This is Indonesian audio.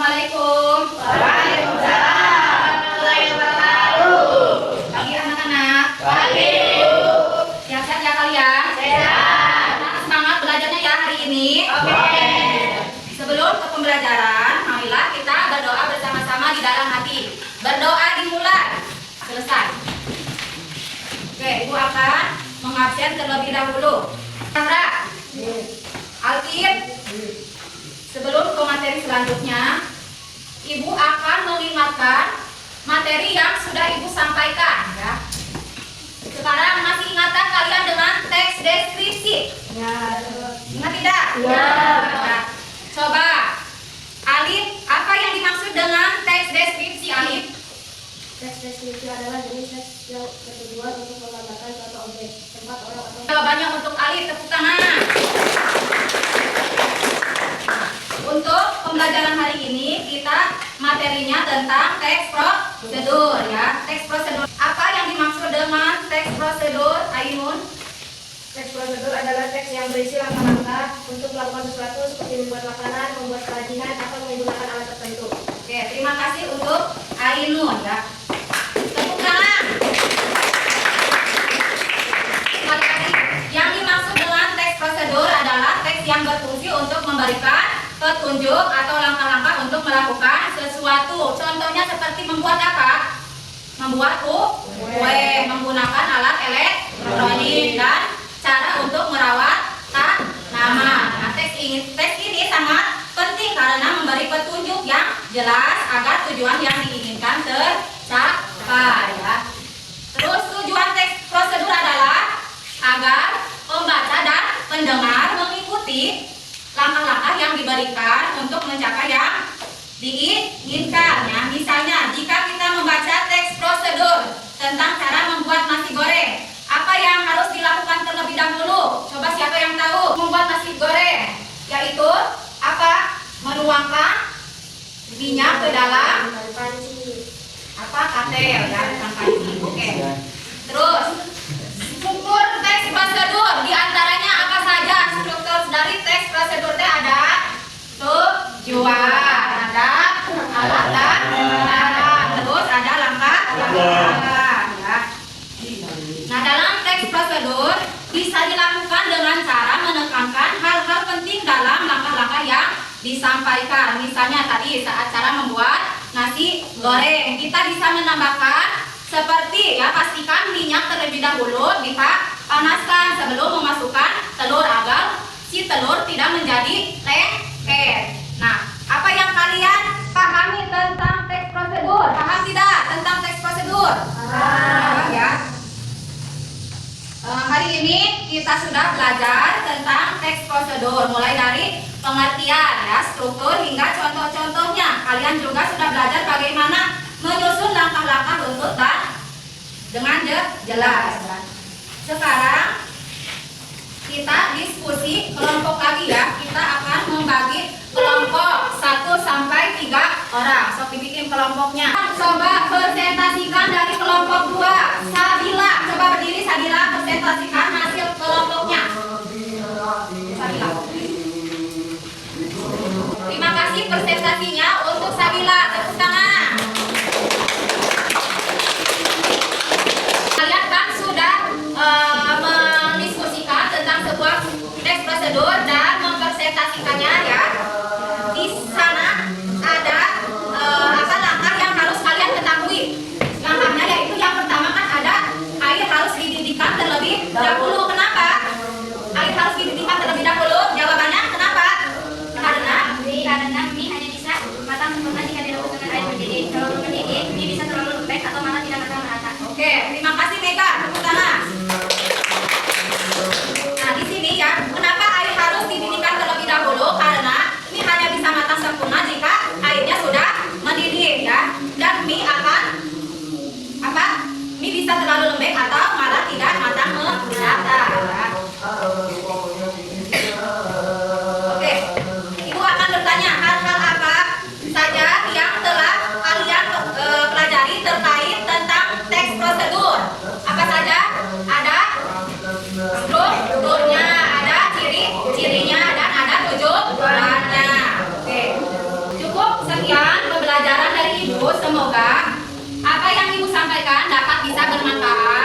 Assalamualaikum. Waalaikumsalam warahmatullahi wabarakatuh. Pagi anak-anak. Pagi. Siap-siap ya kalian? Siap. Semangat belajarnya ya hari ini. Oke. Sebelum ke pembelajaran, marilah kita berdoa bersama-sama di dalam hati. Berdoa dimulai. Selesai. Oke, Ibu akan mengabsen terlebih dahulu. Sarah, Alkif, sebelum ke materi selanjutnya, Ibu akan mengingatkan materi yang sudah Ibu sampaikan ya. Sekarang masih ingatkah kalian dengan teks deskripsi? Ya. Ingat tidak? Ya. Nah, coba Alif, apa yang dimaksud dengan teks deskripsi, Alif? Teks deskripsi adalah jenis teks yang bertujuan untuk menggambarkan suatu objek, tempat, orang, atau Jawabannya untuk Alif, tepuk tangan. Untuk pembelajaran hari ini kita materinya tentang teks prosedur ya. Teks prosedur. Apa yang dimaksud dengan teks prosedur, Ainun? teks prosedur adalah teks yang berisi langkah-langkah untuk melakukan sesuatu seperti membuat makanan, membuat kerajinan, atau menggunakan alat tertentu. Oke, terima kasih untuk Ainun ya. Tepuk tangan. Sekali lagi, yang dimaksud dengan teks prosedur adalah teks yang berfungsi untuk memberikan petunjuk atau langkah-langkah untuk melakukan sesuatu. Contohnya seperti membuat apa? Membuat kue, menggunakan alat elektronik, dan cara untuk merawat tanaman. Nah, teks ini sangat penting karena memberi petunjuk yang jelas agar tujuan yang diinginkan tercapai ya. Terus tujuan teks prosedur adalah agar pembaca dan pendengar mengikuti langkah-langkah yang diberikan untuk mencapai yang diinginkan ya. Misalnya jika kita membaca teks prosedur tentang cara membuat nasi goreng, apa yang harus dilakukan terlebih dahulu? Coba siapa yang tahu membuat nasi goreng? Yaitu apa? Menuangkan minyak ke dalam Panci. apa? Katel ya, bukan panci. Oke. Terus struktur teks prosedur diantaranya apa saja? Struktur dari teks prosedur ada tujuan, ada alat dan cara, terus ada langkah-langkah ya. Nah, dalam teks prosedur bisa dilakukan dengan cara menekankan hal-hal penting dalam langkah-langkah yang disampaikan. Misalnya tadi saat cara membuat nasi goreng, kita bisa menambahkan seperti ya, pastikan minyak terlebih dahulu dipanaskan sebelum memasukkan telur agar si telur tidak menjadi lengket. Nah, apa yang kalian pahami tentang teks prosedur? Paham tidak tentang teks prosedur? Paham ya. Hari ini kita sudah belajar tentang teks prosedur, mulai dari pengertian ya, struktur hingga contoh-contohnya. Kalian juga sudah belajar bagaimana menyusun langkah-langkah runtut dan dengan jelas. Sekarang kita diskusi kelompok lagi ya. Kita akan membagi kelompok 1 sampai 3 orang. Sok dibikin kelompoknya. Coba presentasikan dari kelompok 2. Sabila, coba berdiri Sabila, presentasikan hasil kelompoknya. Sabila. Terima kasih presentasinya untuk Sabila. Tepuk tangan. Kalian kan sudah mendiskusikan tentang sebuah teks prosedur dan mempresentasikannya ya. Di sana ada langkah yang harus kalian ketahui. Langkahnya yaitu yang pertama kan ada air harus dididihkan terlebih dahulu. Kenapa? Air harus dididihkan terlebih dahulu. Jawabannya kenapa? Karena mie hanya bisa matang sempurna jika direbus dengan air mendidih. Kalau belum mendidih, mie bisa terlalu lembek atau malah tidak matang merata. Oke, terima kasih Mega. Tepuk tangan. Nah, di sini ya, kenapa air harus dididihkan terlebih dahulu? Karena Semoga apa yang Ibu sampaikan dapat bisa bermanfaat